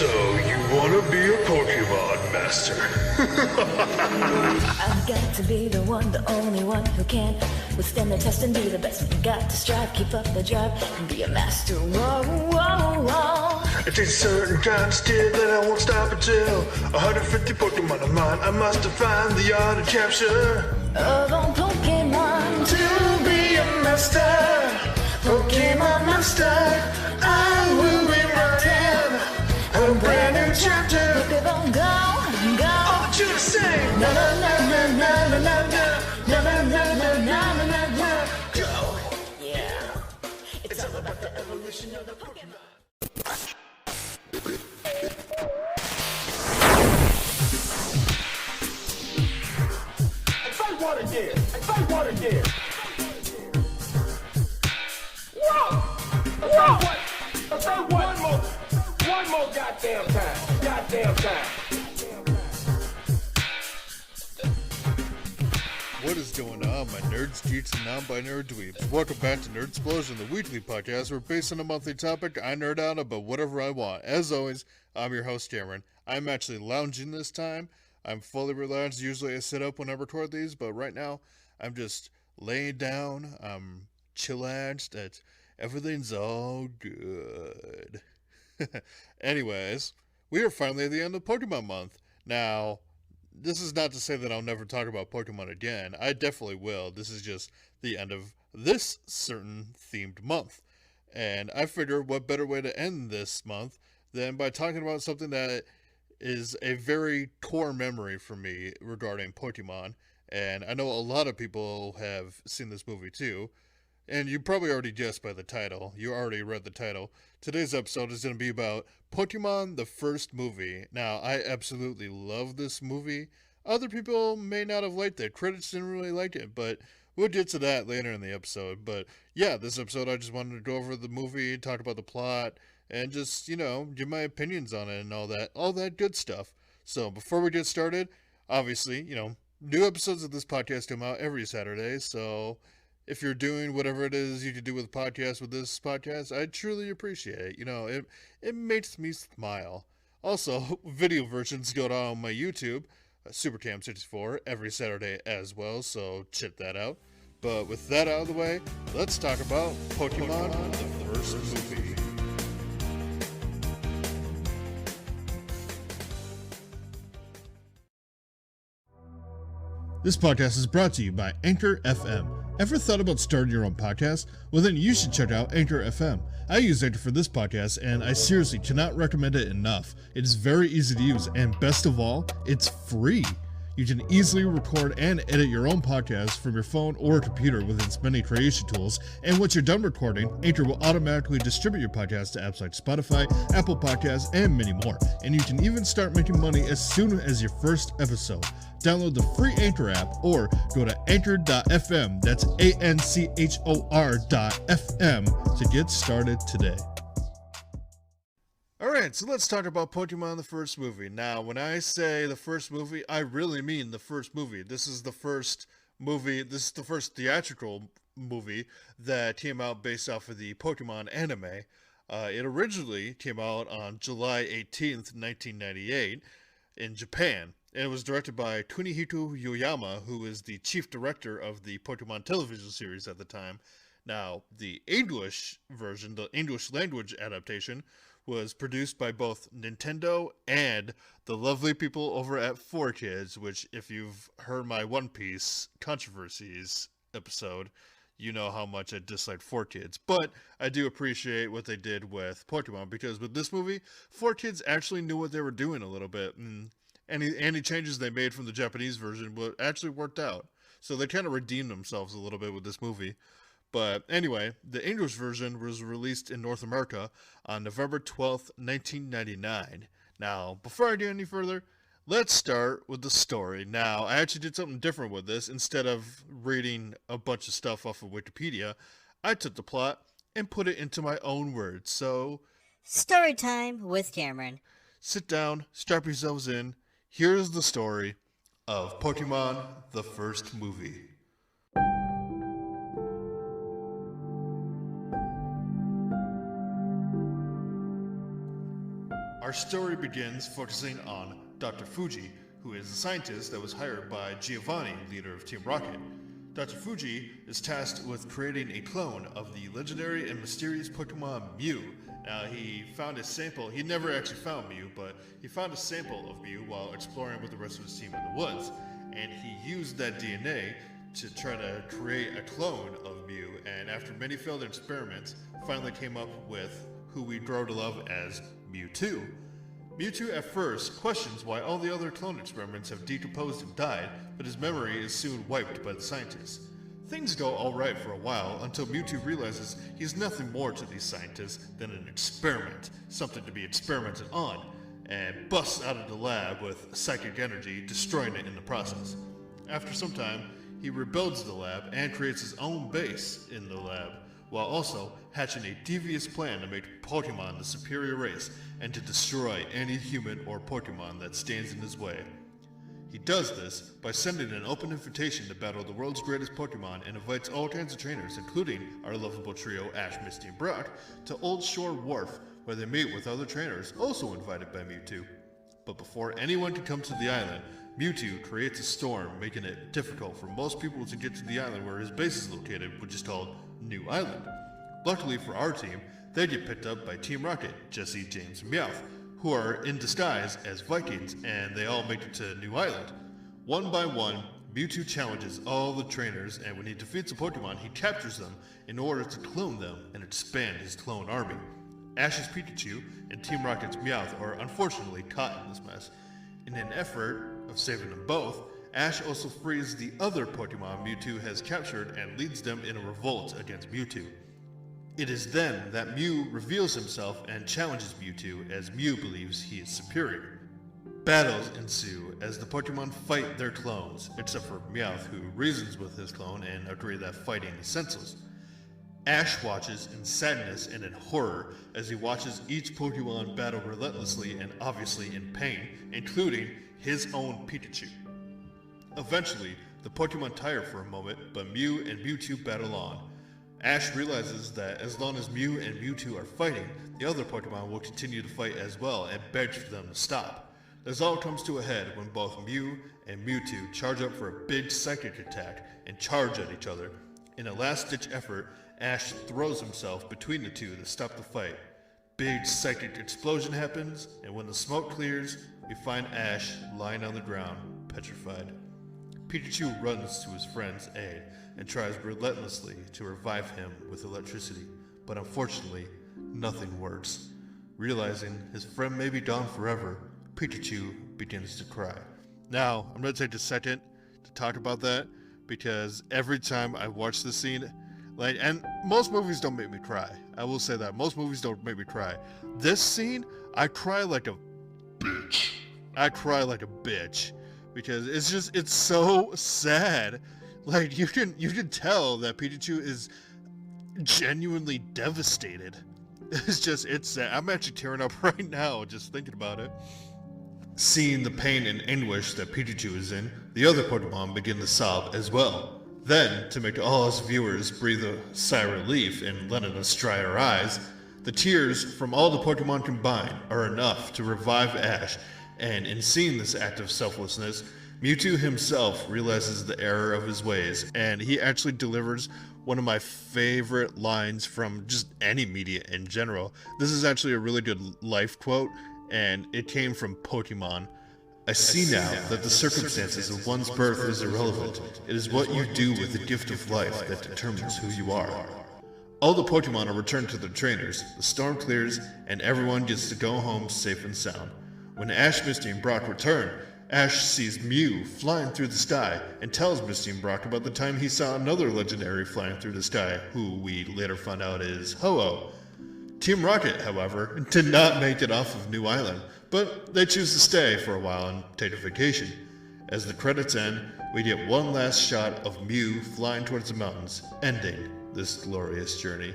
So, you wanna be a Pokemon master? I've got to be the one, the only one who can withstand the test and be the best. Got to strive, keep up the drive, and be a master. Whoa, whoa, whoa. It takes a certain kind of steel that I won't stop until 150 Pokemon of mine I must define the art of capture. Of all Pokemon To be a master, Pokemon master, I will be writing a brand new chapter. Pokemon Go, go. All that you to say, Na na na na na na na na na na na na na na. go. Yeah, it's all about the evolution of the Pokemon. Again. Whoa! I say one more goddamn time. What is going on, my nerds, geeks, and non-binary dweebs? Welcome back to NerdSplosion, the weekly podcast where based on a monthly topic, I nerd out about whatever I want. As always, I'm your host, Cameron. I'm actually lounging this time. I'm fully relaxed. Usually I sit up when I record these, but right now, I'm just laying down. I'm chillaxed. Everything's all good. Anyways, we are finally at the end of Pokemon month. Now, this is not to say that I'll never talk about Pokemon again. I definitely will. This is just the end of this certain themed month. And I figure what better way to end this month than by talking about something that is a very core memory for me regarding Pokemon. And I know a lot of people have seen this movie too. And you probably already guessed by the title. You already read the title. Today's episode is going to be about Pokemon, the first movie. Now, I absolutely love this movie. Other people may not have liked it. Critics didn't really like it, but we'll get to that later in the episode. But yeah, this episode I just wanted to go over the movie, talk about the plot, and just, give my opinions on it and all that good stuff. So before we get started, obviously, new episodes of this podcast come out every Saturday, so if you're doing whatever it is you can do with this podcast, I truly appreciate it. It makes me smile. Also, video versions go down on my YouTube, SuperCam64, every Saturday as well, so check that out. But with that out of the way, let's talk about Pokemon, the first movie. This podcast is brought to you by Anchor FM. Ever thought about starting your own podcast? Well, then you should check out Anchor FM. I use Anchor for this podcast, and I seriously cannot recommend it enough. It is very easy to use, and best of all, it's free. You can easily record and edit your own podcast from your phone or computer with its many creation tools, and once you're done recording, Anchor will automatically distribute your podcast to apps like Spotify, Apple Podcasts, and many more. And you can even start making money as soon as your first episode. Download the free Anchor app or go to anchor.fm, that's ANCHOR.FM, to get started today. Alright, so let's talk about Pokemon the first movie. Now, when I say the first movie, I really mean the first movie. This is the first theatrical movie that came out based off of the Pokemon anime. It originally came out on July 18th, 1998 in Japan. And it was directed by Kunihiko Yoyama, who is the chief director of the Pokemon television series at the time. Now, the English version, the English language adaptation, was produced by both Nintendo and the lovely people over at 4Kids, which, if you've heard my One Piece controversies episode, you know how much I dislike 4Kids. But I do appreciate what they did with Pokemon, because with this movie, 4Kids actually knew what they were doing a little bit, and any changes they made from the Japanese version actually worked out. So they kind of redeemed themselves a little bit with this movie. But anyway, the English version was released in North America on November 12th, 1999. Now, before I get any further, let's start with the story. Now, I actually did something different with this. Instead of reading a bunch of stuff off of Wikipedia, I took the plot and put it into my own words. So, story time with Cameron. Sit down, strap yourselves in. Here's the story of Pokemon, the first movie. Our Our story begins focusing on Dr. Fuji, who is a scientist that was hired by Giovanni, leader of Team Rocket. Dr. Fuji is tasked with creating a clone of the legendary and mysterious Pokemon Mew. Now, he found a sample. He never actually found Mew, but he found a sample of Mew while exploring with the rest of his team in the woods. And he used that DNA to try to create a clone of Mew, and after many failed experiments, finally came up with who we grow to love as Mewtwo. Mewtwo at first questions why all the other clone experiments have decomposed and died, but his memory is soon wiped by the scientists. Things go alright for a while until Mewtwo realizes he's nothing more to these scientists than an experiment, something to be experimented on, and busts out of the lab with psychic energy, destroying it in the process. After some time, he rebuilds the lab and creates his own base in the lab, while also hatching a devious plan to make Pokemon the superior race and to destroy any human or Pokemon that stands in his way. He does this by sending an open invitation to battle the world's greatest Pokemon and invites all kinds of trainers, including our lovable trio Ash, Misty, and Brock, to Old Shore Wharf, where they meet with other trainers also invited by Mewtwo. But before anyone can come to the island, Mewtwo creates a storm, making it difficult for most people to get to the island where his base is located, which is called New Island. Luckily for our team, they get picked up by Team Rocket, Jesse, James, and Meowth, who are in disguise as Vikings, and they all make it to New Island. One by one, Mewtwo challenges all the trainers, and when he defeats a Pokemon, he captures them in order to clone them and expand his clone army. Ash's Pikachu and Team Rocket's Meowth are unfortunately caught in this mess. In an effort of saving them both, Ash also frees the other Pokemon Mewtwo has captured and leads them in a revolt against Mewtwo. It is then that Mew reveals himself and challenges Mewtwo, as Mew believes he is superior. Battles ensue as the Pokemon fight their clones, except for Meowth, who reasons with his clone and agrees that fighting is senseless. Ash watches in sadness and in horror as he watches each Pokemon battle relentlessly and obviously in pain, including his own Pikachu. Eventually, the Pokemon tire for a moment, but Mew and Mewtwo battle on. Ash realizes that as long as Mew and Mewtwo are fighting, the other Pokemon will continue to fight as well and begs for them to stop. This all comes to a head when both Mew and Mewtwo charge up for a big psychic attack and charge at each other. In a last-ditch effort, Ash throws himself between the two to stop the fight. Big psychic explosion happens, and when the smoke clears, we find Ash lying on the ground, petrified. Pikachu runs to his friend's aid and tries relentlessly to revive him with electricity, but unfortunately, nothing works. Realizing his friend may be gone forever, Pikachu begins to cry. Now, I'm going to take a second to talk about that, because every time I watch this scene, and most movies don't make me cry. I will say that. Most movies don't make me cry. This scene, I cry like a bitch. I cry like a bitch. Because it's so sad. Like, you can tell that Pikachu is genuinely devastated. It's sad. I'm actually tearing up right now just thinking about it. Seeing the pain and anguish that Pikachu is in, the other Pokemon begin to sob as well. Then, to make all us viewers breathe a sigh of relief and letting us dry our eyes, the tears from all the Pokemon combined are enough to revive Ash, and in seeing this act of selflessness, Mewtwo himself realizes the error of his ways, and he actually delivers one of my favorite lines from just any media in general. This is actually a really good life quote, and it came from Pokemon. I see now that the circumstances of one's birth is irrelevant. It is what you do with the gift of life that determines who you are. All the Pokemon are returned to their trainers, the storm clears, and everyone gets to go home safe and sound. When Ash, Misty, and Brock return, Ash sees Mew flying through the sky and tells Misty and Brock about the time he saw another legendary flying through the sky, who we later find out is Ho-Oh. Team Rocket, however, did not make it off of New Island, but they choose to stay for a while and take a vacation. As the credits end, we get one last shot of Mew flying towards the mountains, ending this glorious journey.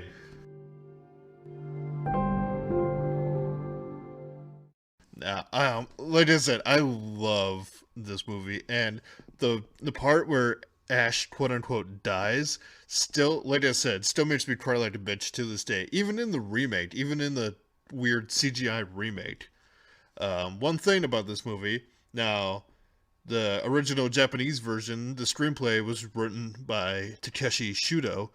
Now, like I said, I love this movie, and the part where Ash, quote-unquote, dies, still, like I said, still makes me cry like a bitch to this day. Even in the remake, even in the weird CGI remake. One thing about this movie, now, the original Japanese version, the screenplay was written by Takeshi Shudo,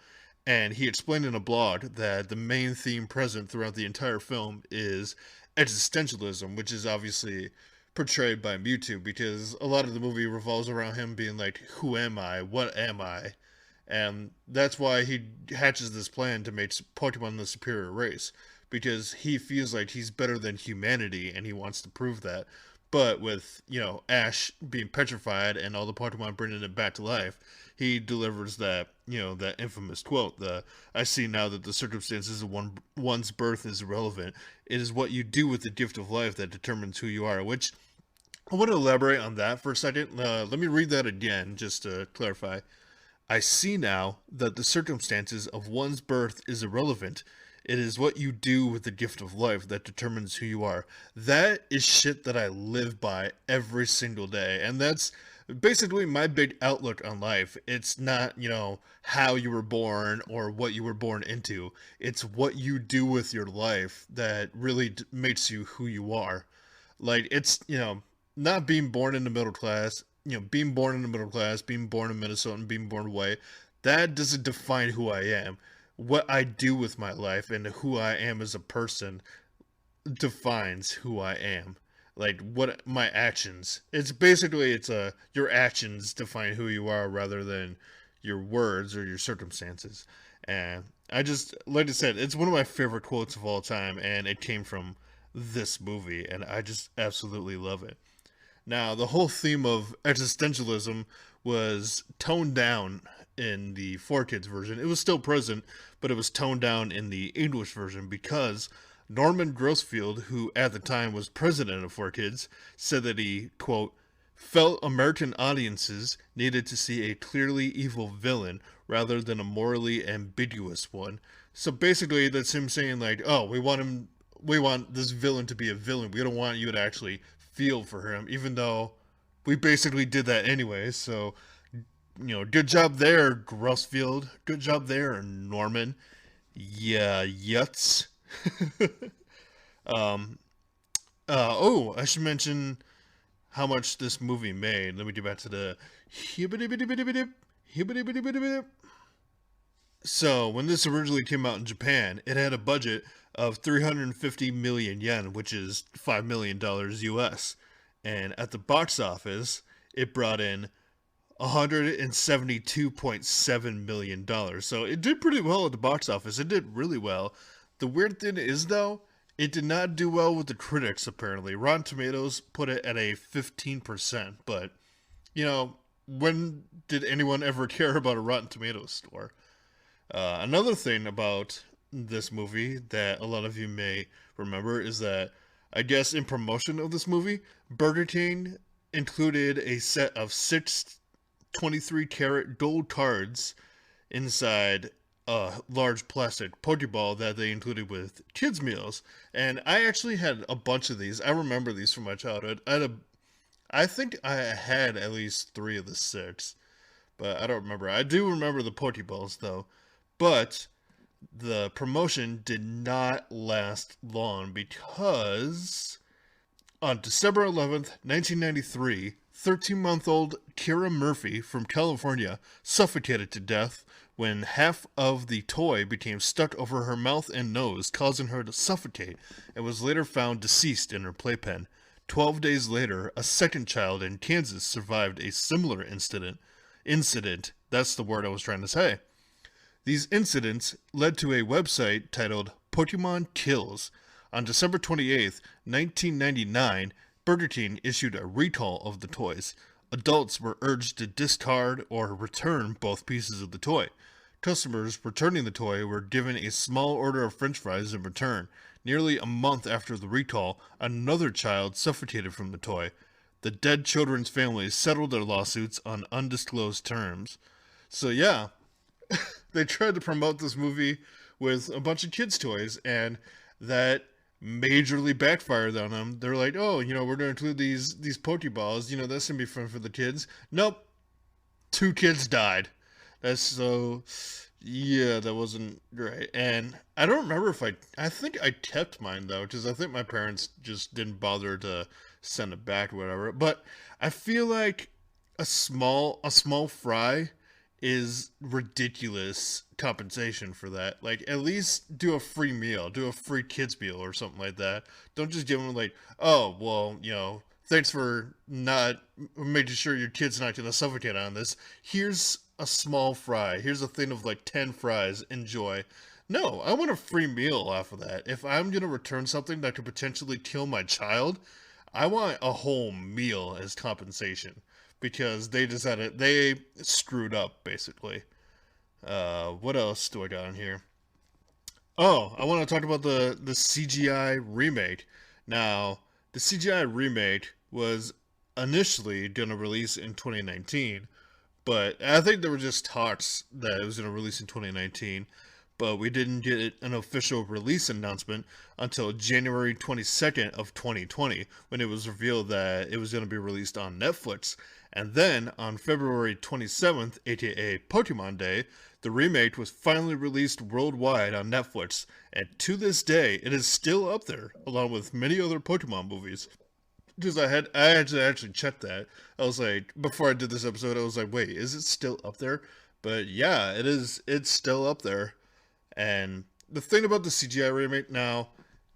and he explained in a blog that the main theme present throughout the entire film is existentialism, which is obviously portrayed by Mewtwo, because a lot of the movie revolves around him being like, who am I? What am I? And that's why he hatches this plan to make Pokemon the superior race, because he feels like he's better than humanity and he wants to prove that. But with, Ash being petrified and all the Pokemon bringing it back to life, he delivers that, that infamous quote, I see now that the circumstances of one's birth is irrelevant. It is what you do with the gift of life that determines who you are, which I want to elaborate on that for a second. Let me read that again, just to clarify. I see now that the circumstances of one's birth is irrelevant. It is what you do with the gift of life that determines who you are. That is shit that I live by every single day. And that's basically my big outlook on life. It's not, how you were born or what you were born into. It's what you do with your life that really makes you who you are. Like, it's, not being born in the middle class, being born in the middle class, being born in Minnesota and being born white, that doesn't define who I am. What I do with my life and who I am as a person defines who I am. Like, what my actions. It's basically, your actions define who you are rather than your words or your circumstances. And like I said, it's one of my favorite quotes of all time, and it came from this movie, and I just absolutely love it. Now, the whole theme of existentialism was toned down in the 4Kids version. It was still present, but it was toned down in the English version because Norman Grossfield, who at the time was president of 4Kids, said that he, quote, felt American audiences needed to see a clearly evil villain rather than a morally ambiguous one. So basically, that's him saying, like, oh, we want this villain to be a villain. We don't want you to actually feel for him, even though we basically did that anyway. So, good job there, Grossfield. Good job there, Norman. Yeah, yuts. I should mention how much this movie made. Let me get back to the So, when this originally came out in Japan, it had a budget of 350 million yen, which is $5 million US. And at the box office, it brought in $172.7 million. So it did pretty well at the box office. It did really well. The weird thing is, though, it did not do well with the critics, apparently. Rotten Tomatoes put it at a 15%. But, when did anyone ever care about a Rotten Tomatoes score? Another thing about this movie that a lot of you may remember is that, I guess in promotion of this movie, Burger King included a set of 6 23-karat gold cards inside a large plastic Pokeball that they included with kids' meals. And I actually had a bunch of these. I remember these from my childhood. I think I had at least 3 of the 6, but I don't remember. I do remember the Pokeballs, though. But the promotion did not last long because on December 11th, 1993, 13-month-old Kira Murphy from California suffocated to death when half of the toy became stuck over her mouth and nose, causing her to suffocate, and was later found deceased in her playpen. 12 days later, a second child in Kansas survived a similar incident. That's the word I was trying to say. These incidents led to a website titled Pokemon Kills. On December 28th, 1999, Burger King issued a recall of the toys. Adults were urged to discard or return both pieces of the toy. Customers returning the toy were given a small order of french fries in return. Nearly a month after the recall, another child suffocated from the toy. The dead children's families settled their lawsuits on undisclosed terms. So yeah, they tried to promote this movie with a bunch of kids' toys, and that majorly backfired on them. They're like, oh, we're going to include these Pokeballs, that's going to be fun for the kids. Nope. 2 kids died. That's so, Yeah, that wasn't right. And I don't remember if I think I kept mine though, because I think my parents just didn't bother to send it back or whatever. But I feel like a small fry is ridiculous compensation for that. Like, at least do a free meal, do a free kids meal or something like that. Don't just give them like, oh, well, thanks for not making sure your kid's not gonna suffocate on this. Here's a small fry. Here's a thing of like 10 fries. Enjoy. No, I want a free meal off of that. If I'm gonna return something that could potentially kill my child, I want a whole meal as compensation because they screwed up basically. What else do I got in here? Oh, I want to talk about the CGI remake. Now, the CGI remake was initially going to release in 2019, but I think there were just talks that it was going to release in 2019, but we didn't get an official release announcement until January 22nd of 2020 when it was revealed that it was going to be released on Netflix. And then on February 27th, aka Pokemon Day, the remake was finally released worldwide on Netflix, and to this day, it is still up there, along with many other Pokemon movies. Because I actually checked that. I was like, before I did this episode, I was like, wait, is it still up there? But yeah, it is. It's still up there. And the thing about the CGI remake now,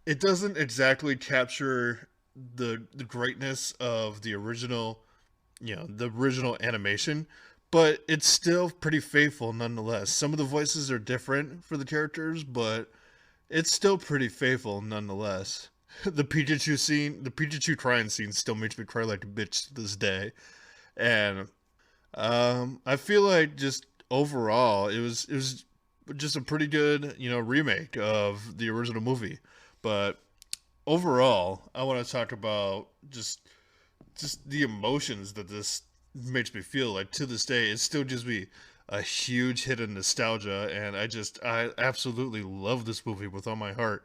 it doesn't exactly capture the greatness of the original, the original animation, but it's still pretty faithful nonetheless. Some of the voices are different for the characters, but it's still pretty faithful nonetheless. The Pikachu crying scene still makes me cry like a bitch to this day. And I feel like just overall it was just a pretty good, remake of the original movie. But overall, I want to talk about just the emotions that this makes me feel. Like, to this day, it still gives me a huge hit of nostalgia, and I absolutely love this movie with all my heart,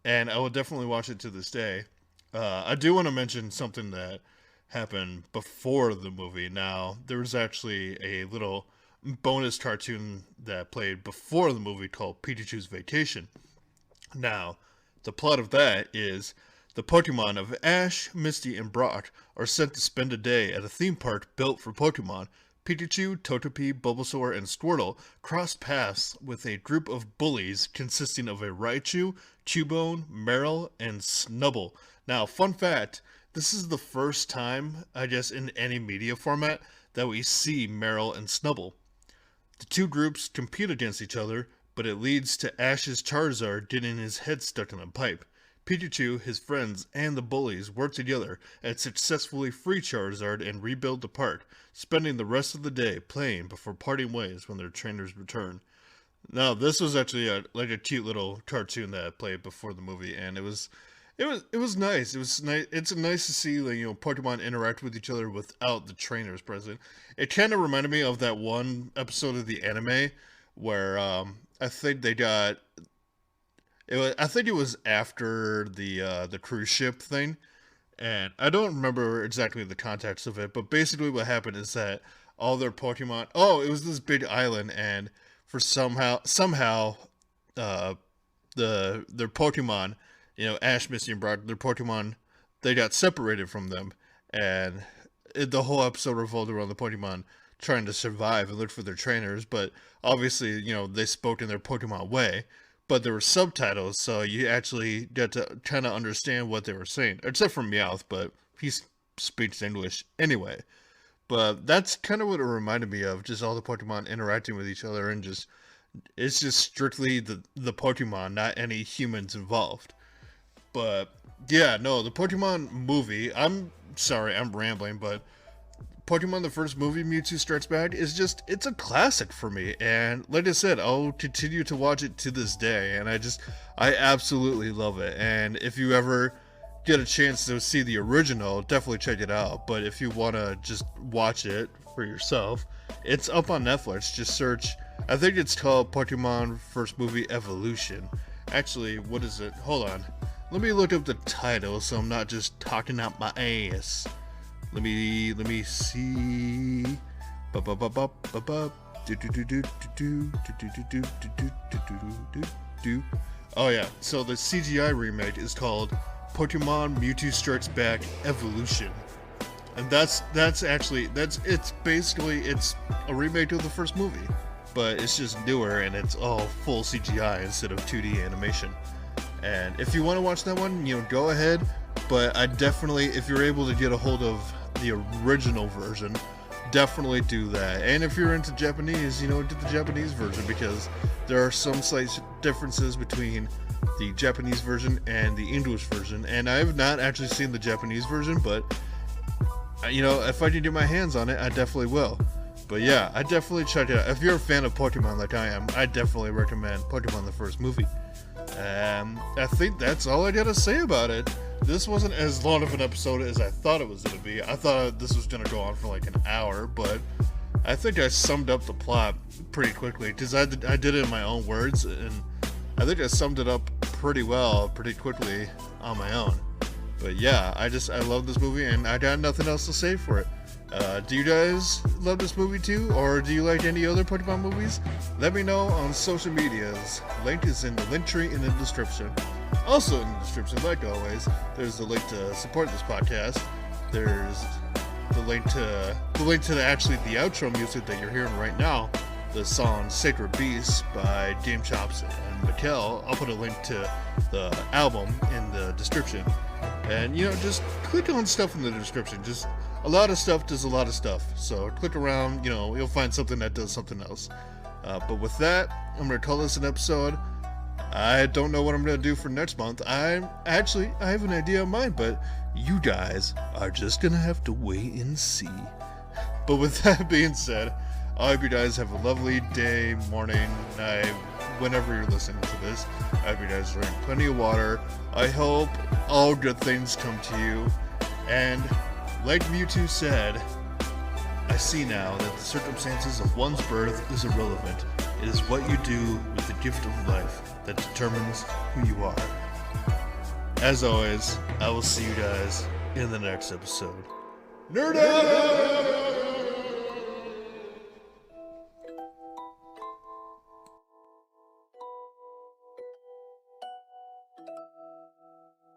and I will definitely watch it to this day. I do want to mention something that happened before the movie. Now, there was actually a little bonus cartoon that played before the movie called Pikachu's Vacation. Now, the plot of that is the Pokemon of Ash, Misty, and Brock are sent to spend a day at a theme park built for Pokemon. Pikachu, Togepi, Bulbasaur, and Squirtle cross paths with a group of bullies consisting of a Raichu, Cubone, Meryl, and Snubble. Now, fun fact, this is the first time, I guess, in any media format that we see Meryl and Snubble. The two groups compete against each other, but it leads to Ash's Charizard getting his head stuck in a pipe. Pikachu, his friends, and the bullies work together and successfully free Charizard and rebuild the park, spending the rest of the day playing before parting ways when their trainers return. Now, this was actually a cute little cartoon that I played before the movie, and it was nice. It was nice. It's nice to see Pokemon interact with each other without the trainers present. It kind of reminded me of that one episode of the anime where I think they got. I think it was after the cruise ship thing, and I don't remember exactly the context of it, but basically what happened is that all their Pokemon. Oh, it was this big island, and for somehow, their Pokemon, Ash, Misty, and Brock, their Pokemon, they got separated from them, and the whole episode revolved around the Pokemon trying to survive and look for their trainers, but obviously, they spoke in their Pokemon way. But there were subtitles, so you actually get to kind of understand what they were saying. Except for Meowth, but he speaks English anyway. But that's kind of what it reminded me of, just all the Pokemon interacting with each other, and it's just strictly the Pokemon, not any humans involved. But, yeah, no, the Pokemon movie, I'm sorry, I'm rambling, but Pokemon the first movie, Mewtwo Strikes Back, it's a classic for me, and like I said, I'll continue to watch it to this day, and I absolutely love it. And if you ever get a chance to see the original, definitely check it out. But if you want to just watch it for yourself, it's up on Netflix. Just search, I think it's called Pokemon First Movie Evolution. Actually, what is it? Hold on. Let me look up the title so I'm not just talking out my ass. Let me see. Oh yeah, so the CGI remake is called Pokemon Mewtwo Strikes Back Evolution. And it's basically a remake of the first movie, but it's just newer and it's all full CGI instead of 2D animation. And if you want to watch that one, go ahead, but I definitely, if you're able to get a hold of the original version, definitely do that. And if you're into Japanese, get the Japanese version, because there are some slight differences between the Japanese version and the English version. And I have not actually seen the Japanese version, but if I can get my hands on it, I definitely will. But yeah, I definitely check it out. If you're a fan of Pokemon like I am, I definitely recommend Pokemon the first movie. I think that's all I gotta say about it. This wasn't as long of an episode as I thought it was going to be. I thought this was going to go on for like an hour, but I think I summed up the plot pretty quickly, because I did it in my own words, and I think I summed it up pretty well, pretty quickly on my own. But yeah, I love this movie, and I got nothing else to say for it. Do you guys love this movie too, or do you like any other Pokemon movies? Let me know on social medias. Link is in the link tree in the description. Also in the description, like always, there's the link to support this podcast. There's the link to the outro music that you're hearing right now, the song Sacred Beast by 𝓟𝓞𝓚𝓼𝓽 and Mikkel. I'll put a link to the album in the description. And, just click on stuff in the description. Just a lot of stuff does a lot of stuff. So click around, you'll find something that does something else. But with that, I'm going to call this an episode. I don't know what I'm going to do for next month. I have an idea in mind, but you guys are just going to have to wait and see. But with that being said, I hope you guys have a lovely day, morning, night, whenever you're listening to this. I hope you guys drink plenty of water. I hope all good things come to you. And like Mewtwo said, I see now that the circumstances of one's birth is irrelevant. It is what you do with the gift of life that determines who you are. As always, I will see you guys in the next episode. Nerd out!